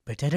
Ricky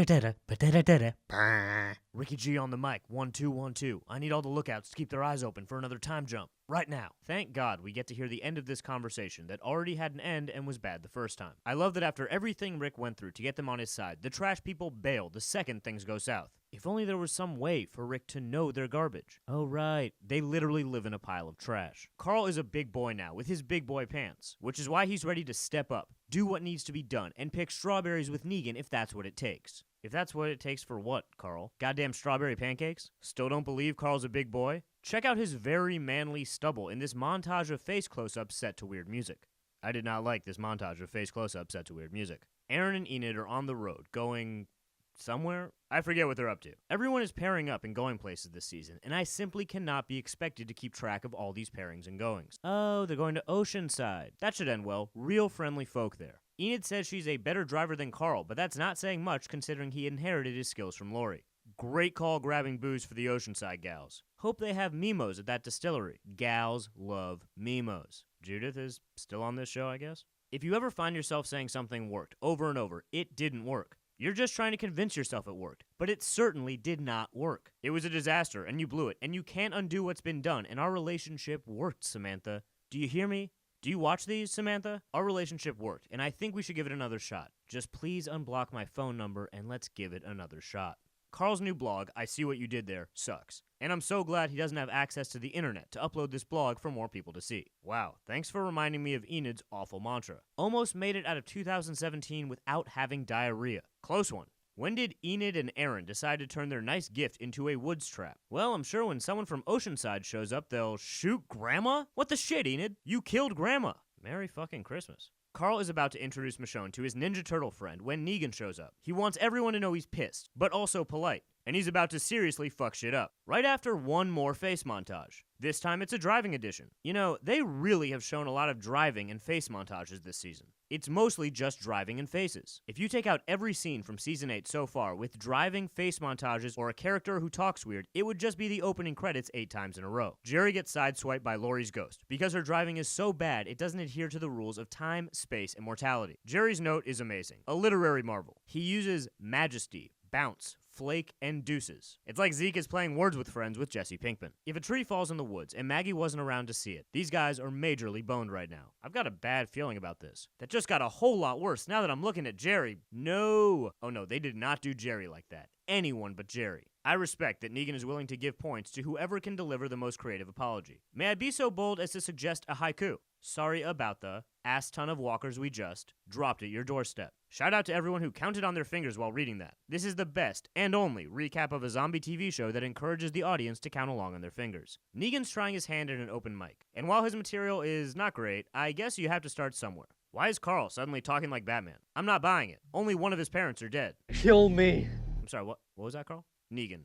G on the mic, 1-2-1-2. I need all the lookouts to keep their eyes open for another time jump. Right now. Thank God we get to hear the end of this conversation that already had an end and was bad the first time. I love that after everything Rick went through to get them on his side, the trash people bail the second things go south. If only there was some way for Rick to know they're garbage. Oh right, they literally live in a pile of trash. Carl is a big boy now with his big boy pants, which is why he's ready to step up, do what needs to be done, and pick strawberries with Negan if that's what it takes. If that's what it takes for what, Carl? Goddamn strawberry pancakes? Still don't believe Carl's a big boy? Check out his very manly stubble in this montage of face close-ups set to weird music. I did not like this montage of face close-ups set to weird music. Aaron and Enid are on the road, going somewhere? I forget what they're up to. Everyone is pairing up and going places this season, and I simply cannot be expected to keep track of all these pairings and goings. Oh, they're going to Oceanside. That should end well. Real friendly folk there. Enid says she's a better driver than Carl, but that's not saying much considering he inherited his skills from Lori. Great call grabbing booze for the Oceanside gals. Hope they have Mimos at that distillery. Gals love Mimos. Judith is still on this show, I guess? If you ever find yourself saying something worked over and over, it didn't work. You're just trying to convince yourself it worked, but it certainly did not work. It was a disaster, and you blew it, and you can't undo what's been done, and our relationship worked, Samantha. Do you hear me? Do you watch these, Samantha? Our relationship worked, and I think we should give it another shot. Just please unblock my phone number, and let's give it another shot. Carl's new blog, I See What You Did There, sucks. And I'm so glad he doesn't have access to the internet to upload this blog for more people to see. Wow, thanks for reminding me of Enid's awful mantra. Almost made it out of 2017 without having diarrhea. Close one. When did Enid and Aaron decide to turn their nice gift into a woods trap? Well, I'm sure when someone from Oceanside shows up, they'll shoot Grandma? What the shit, Enid? You killed Grandma. Merry fucking Christmas. Carl is about to introduce Michonne to his Ninja Turtle friend when Negan shows up. He wants everyone to know he's pissed, but also polite. And he's about to seriously fuck shit up. Right after one more face montage. This time it's a driving edition. You know, they really have shown a lot of driving and face montages this season. It's mostly just driving and faces. If you take out every scene from Season 8 so far with driving, face montages, or a character who talks weird, it would just be the opening credits 8 times in a row. Jerry gets sideswiped by Lori's ghost. Because her driving is so bad, it doesn't adhere to the rules of time, space, and mortality. Jerry's note is amazing. A literary marvel. He uses majesty, bounce, flake, and deuces. It's like Zeke is playing Words with Friends with Jesse Pinkman. If a tree falls in the woods and Maggie wasn't around to see it, these guys are majorly boned right now. I've got a bad feeling about this. That just got a whole lot worse now that I'm looking at Jerry. No. Oh no, they did not do Jerry like that. Anyone but Jerry. I respect that Negan is willing to give points to whoever can deliver the most creative apology. May I be so bold as to suggest a haiku? Sorry about the ass ton of walkers we just dropped at your doorstep. Shout out to everyone who counted on their fingers while reading that. This is the best and only recap of a zombie TV show that encourages the audience to count along on their fingers. Negan's trying his hand at an open mic, and while his material is not great, I guess you have to start somewhere. Why is Carl suddenly talking like Batman? I'm not buying it. Only one of his parents are dead. Kill me. I'm sorry, what was that, Carl? Negan,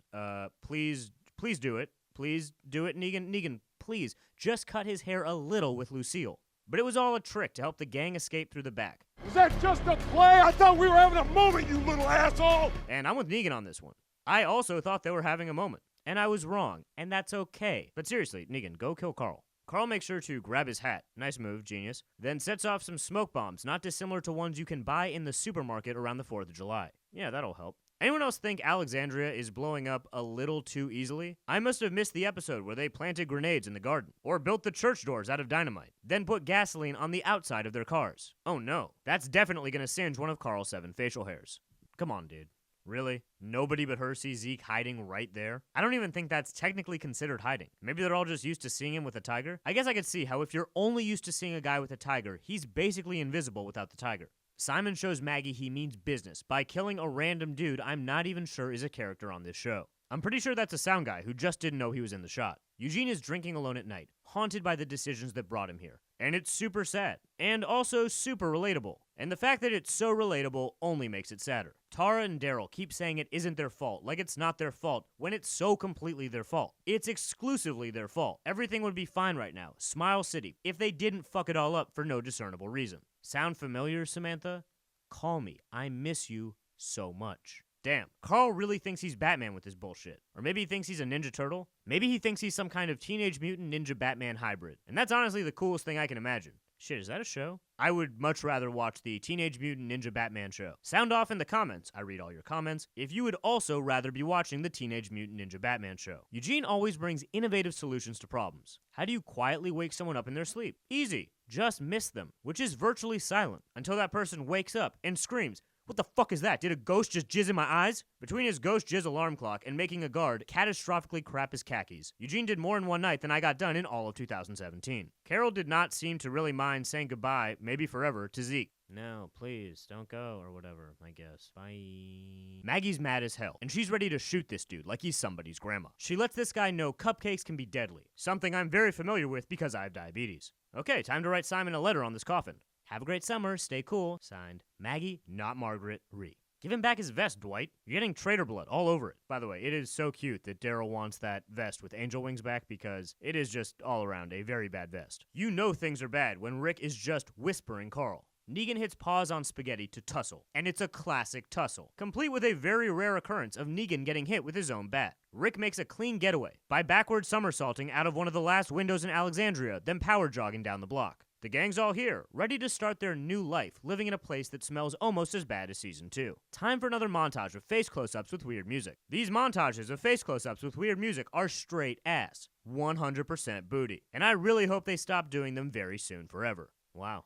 please do it. Please do it, Negan, please. Just cut his hair a little with Lucille. But it was all a trick to help the gang escape through the back. Was that just a play? I thought we were having a moment, you little asshole! And I'm with Negan on this one. I also thought they were having a moment. And I was wrong. And that's okay. But seriously, Negan, go kill Carl. Carl makes sure to grab his hat. Nice move, genius. Then sets off some smoke bombs, not dissimilar to ones you can buy in the supermarket around the 4th of July. Yeah, that'll help. Anyone else think Alexandria is blowing up a little too easily? I must have missed the episode where they planted grenades in the garden, or built the church doors out of dynamite, then put gasoline on the outside of their cars. Oh no, that's definitely gonna singe one of Carl's 7 facial hairs. Come on, dude. Really? Nobody but her sees Zeke hiding right there? I don't even think that's technically considered hiding. Maybe they're all just used to seeing him with a tiger? I guess I could see how if you're only used to seeing a guy with a tiger, he's basically invisible without the tiger. Simon shows Maggie he means business by killing a random dude I'm not even sure is a character on this show. I'm pretty sure that's a sound guy who just didn't know he was in the shot. Eugene is drinking alone at night, haunted by the decisions that brought him here. And it's super sad. And also super relatable. And the fact that it's so relatable only makes it sadder. Tara and Daryl keep saying it isn't their fault, like it's not their fault, when it's so completely their fault. It's exclusively their fault. Everything would be fine right now, Smile City, if they didn't fuck it all up for no discernible reason. Sound familiar, Samantha? Call me. I miss you so much. Damn, Carl really thinks he's Batman with this bullshit. Or maybe he thinks he's a Ninja Turtle. Maybe he thinks he's some kind of Teenage Mutant Ninja Batman hybrid. And that's honestly the coolest thing I can imagine. Shit, is that a show? I would much rather watch the Teenage Mutant Ninja Batman show. Sound off in the comments. I read all your comments. If you would also rather be watching the Teenage Mutant Ninja Batman show. Eugene always brings innovative solutions to problems. How do you quietly wake someone up in their sleep? Easy. Just miss them, which is virtually silent, until that person wakes up and screams, "What the fuck is that? Did a ghost just jizz in my eyes?" Between his ghost jizz alarm clock and making a guard catastrophically crap his khakis, Eugene did more in one night than I got done in all of 2017. Carol did not seem to really mind saying goodbye, maybe forever, to Zeke. "No, please, don't go," or whatever, I guess. Bye. Maggie's mad as hell, and she's ready to shoot this dude like he's somebody's grandma. She lets this guy know cupcakes can be deadly, something I'm very familiar with because I have diabetes. Okay, time to write Simon a letter on this coffin. "Have a great summer, stay cool." Signed, Maggie, not Margaret, Ree. "Give him back his vest, Dwight. You're getting traitor blood all over it." By the way, it is so cute that Daryl wants that vest with angel wings back because it is just all around a very bad vest. You know things are bad when Rick is just whispering Carl. Negan hits pause on spaghetti to tussle, and it's a classic tussle, complete with a very rare occurrence of Negan getting hit with his own bat. Rick makes a clean getaway by backward somersaulting out of one of the last windows in Alexandria, then power jogging down the block. The gang's all here, ready to start their new life, living in a place that smells almost as bad as Season 2. Time for another montage of face close-ups with weird music. These montages of face close-ups with weird music are straight ass, 100% booty, and I really hope they stop doing them very soon forever. Wow,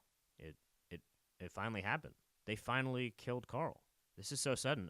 it finally happened. They finally killed Carl. This is so sudden,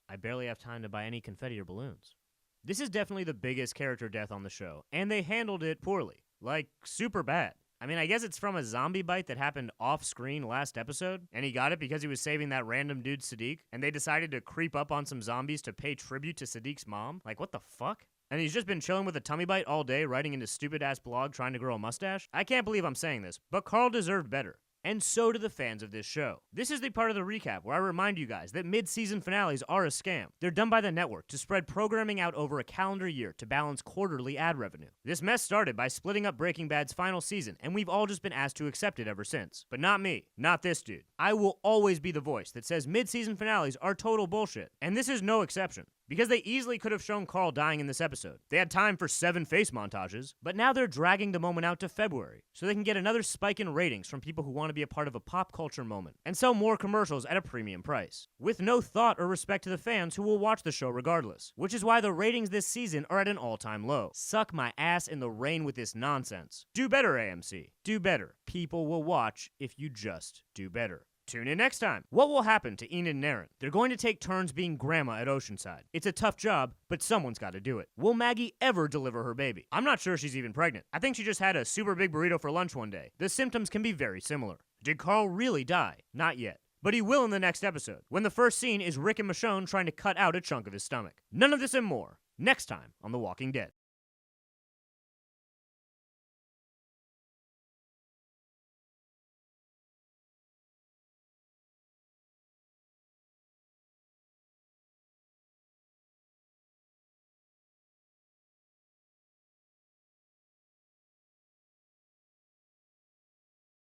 I barely have time to buy any confetti or balloons. This is definitely the biggest character death on the show, and they handled it poorly. Like, super bad. I mean, I guess it's from a zombie bite that happened off-screen last episode, and he got it because he was saving that random dude Sadiq, and they decided to creep up on some zombies to pay tribute to Sadiq's mom? Like, what the fuck? And he's just been chilling with a tummy bite all day, writing in his stupid-ass blog trying to grow a mustache? I can't believe I'm saying this, but Carl deserved better. And so do the fans of this show. This is the part of the recap where I remind you guys that mid-season finales are a scam. They're done by the network to spread programming out over a calendar year to balance quarterly ad revenue. This mess started by splitting up Breaking Bad's final season, and we've all just been asked to accept it ever since. But not me. Not this dude. I will always be the voice that says mid-season finales are total bullshit. And this is no exception. Because they easily could have shown Carl dying in this episode. They had time for 7 face montages, but now they're dragging the moment out to February, so they can get another spike in ratings from people who want to be a part of a pop culture moment, and sell more commercials at a premium price, with no thought or respect to the fans who will watch the show regardless, which is why the ratings this season are at an all-time low. Suck my ass in the rain with this nonsense. Do better, AMC. Do better. People will watch if you just do better. Tune in next time. What will happen to Enid and Aaron? They're going to take turns being grandma at Oceanside. It's a tough job, but someone's got to do it. Will Maggie ever deliver her baby? I'm not sure she's even pregnant. I think she just had a super big burrito for lunch one day. The symptoms can be very similar. Did Carl really die? Not yet. But he will in the next episode, when the first scene is Rick and Michonne trying to cut out a chunk of his stomach. None of this and more, next time on The Walking Dead.